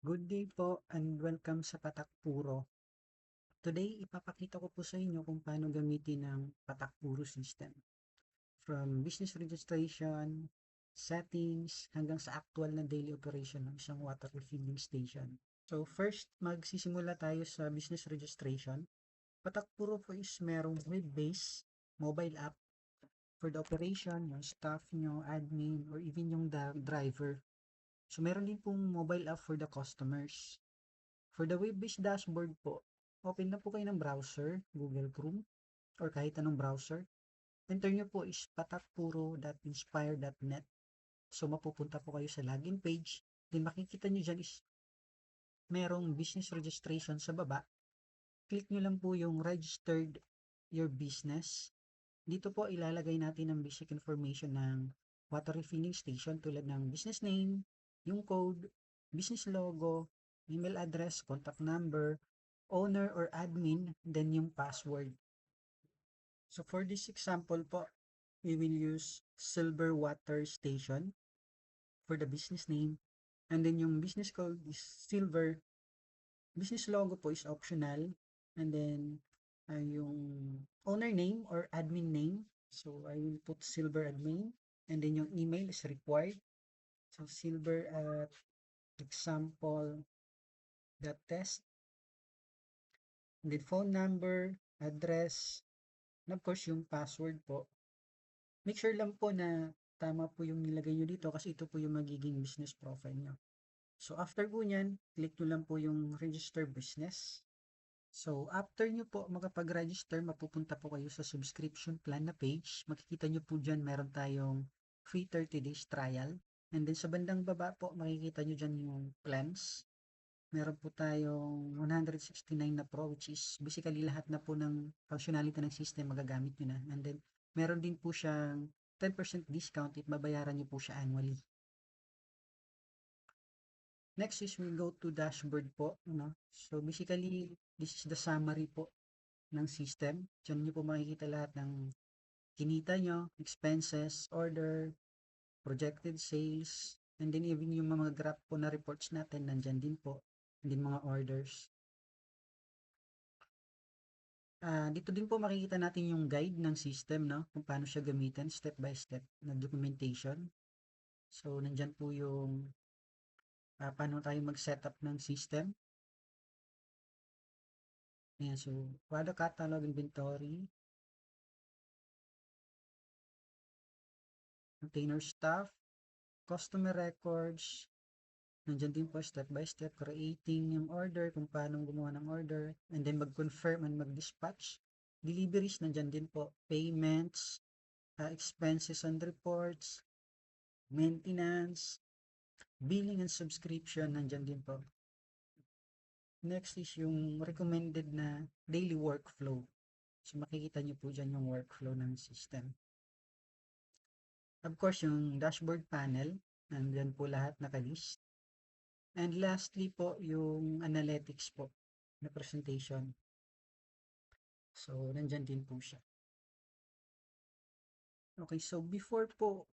Good day po and welcome sa Patak Puro. Today, ipapakita ko po sa inyo kung paano gamitin ang Patak Puro system. From business registration, settings, hanggang sa actual na daily operation ng isang water refilling station. So first, magsisimula tayo sa business registration. Patak Puro po is merong web-based mobile app for the operation, yung staff nyo, admin, or even yung driver. So meron din pong mobile app for the customers. For the web-based dashboard po, open na po kayo ng browser, Google Chrome, or kahit anong browser. Enter nyo po is patakpuro.inspire.net. So, mapupunta po kayo sa login page. Then, makikita nyo dyan is merong business registration sa baba. Click nyo lang po yung registered your business. Dito po, ilalagay natin ang basic information ng water refilling station tulad ng business name, yung code, business logo, email address, contact number, owner or admin, then yung password. So for this example po, we will use Silver Water Station for the business name. And then yung business code is Silver. Business logo po is optional. And then yung owner name or admin name. So I will put Silver admin. And then yung email is required. So Silver at example.test. And then phone number, address, and of course yung password po. Make sure lang po na tama po yung nilagay nyo dito kasi ito po yung magiging business profile nyo. So after po nyan, click nyo lang po yung register business. So after nyo po makapag-register, mapupunta po kayo sa subscription plan na page. Makikita nyo po dyan meron tayong free 30 days trial. And then sa bandang baba po, makikita nyo dyan yung plans. Meron po tayong 169 na Pro, which is basically lahat na po ng functionality ng system magagamit nyo na. And then, meron din po siyang 10% discount if babayaran nyo po siya annually. Next is we go to dashboard po. So basically, this is the summary po ng system. Diyan nyo po makikita lahat ng kinita nyo, expenses, order, projected sales, and then even yung mga graph po na reports natin, nandyan din po. And then mga orders. Dito din po makikita natin yung guide ng system, no? Kung paano siya gamitin, step by step na documentation. So, nandyan po yung paano tayo mag-setup ng system. Ayan, so, product catalog, inventory, container stuff, customer records, nandyan din po step by step, creating yung order, kung paano gumawa ng order, and then mag-confirm and mag-dispatch. Deliveries, nandyan din po, payments, expenses and reports, maintenance, billing and subscription, nandyan din po. Next is yung recommended na daily workflow. So makikita nyo po dyan yung workflow ng system. Of course, yung dashboard panel, nandyan po lahat nakalist. And lastly po, yung analytics po na presentation. So, nandyan din po siya. Okay, so before po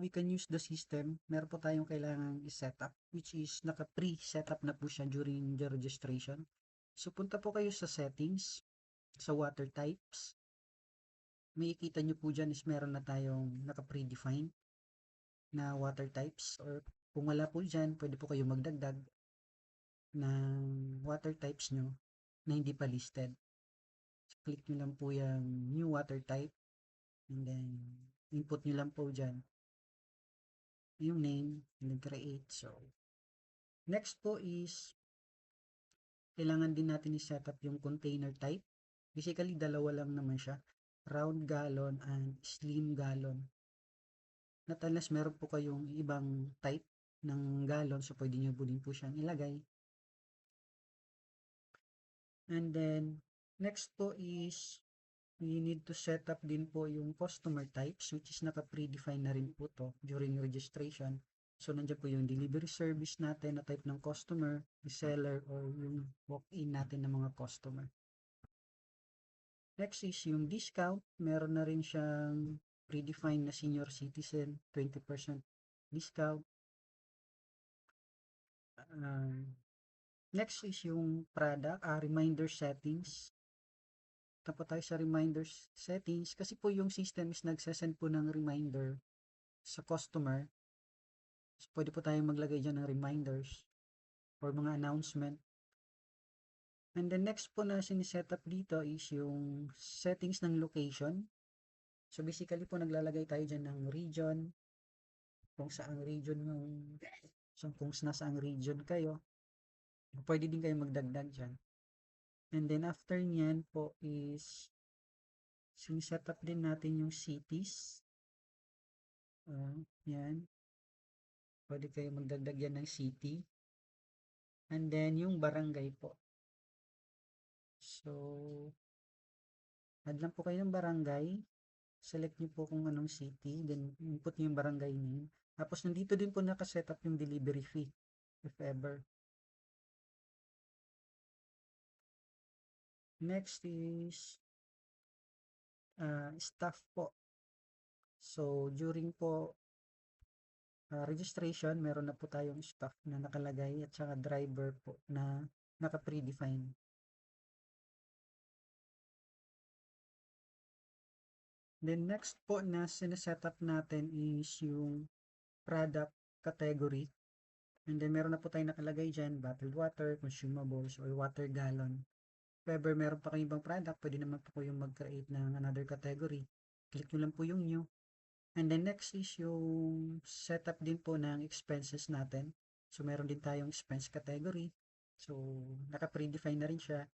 we can use the system, meron po tayong kailangan i-setup, which is naka-pre-setup na po siya during the registration. So, punta po kayo sa settings, sa water types. Makikita nyo po dyan is meron na tayong naka-predefine na water types, or kung wala po dyan, pwede po kayo magdagdag ng water types nyo na hindi pa listed. So, click nyo lang po yung new water type, and then input nyo lang po dyan yung name, and then create. So, next po is kailangan din natin i-set up yung container type. Basically, dalawa lang naman siya. Round gallon and slim gallon. Not unless meron po kayong ibang type ng gallon, so pwede nyo po din po siyang ilagay. And then, next po is we need to set up din po yung customer types, which is naka-predefine na rin po to during registration. So, nandiyan po yung delivery service natin na type ng customer, reseller, or yung walk-in natin ng mga customer. Next is yung discount. Meron na rin siyang predefined na senior citizen, 20% discount. Next is yung product, reminder settings. Punta po tayo sa reminders settings kasi po yung system is nagsasend po ng reminder sa customer. So, pwede po tayo maglagay dyan ng reminders or mga announcement. And the next po na siniset up dito is yung settings ng location. So basically po naglalagay tayo dyan ng region, kung saang region yung, so kung nasaang region kayo, pwede din kayo magdagdag dyan. And then after nyan po is siniset up din natin yung cities. Yan. Pwede kayo magdagdag yan ng city. And then yung barangay po. So, add lang po kayo ng barangay. Select nyo po kung anong city. Then input nyo yung barangay name. Tapos nandito din po nakaset up yung delivery fee. If ever. Next is staff po. So, during po registration, meron na po tayong staff na nakalagay at saka driver po na naka-predefine. Then next po na sineset up natin is yung product category. And then meron na po tayong nakalagay dyan, bottled water, consumables, or water gallon. If ever meron pa kayong ibang product, pwede naman po yung mag-create ng another category. Click nyo lang po yung new. And then next is yung setup din po ng expenses natin. So meron din tayong expense category. So naka-predefine na rin siya.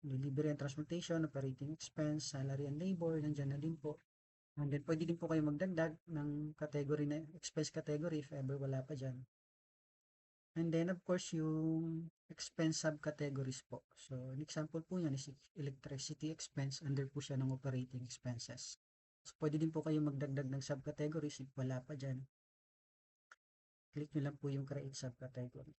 Delivery and transportation, operating expense, salary and labor, nandyan na din po. And then pwede din po kayo magdagdag ng category na expense category if ever wala pa dyan. And then of course yung expense subcategories po. So an example po yan is electricity expense, under po siya ng operating expenses. So pwede din po kayo magdagdag ng subcategories if wala pa dyan. Click nyo lang po yung create subcategory.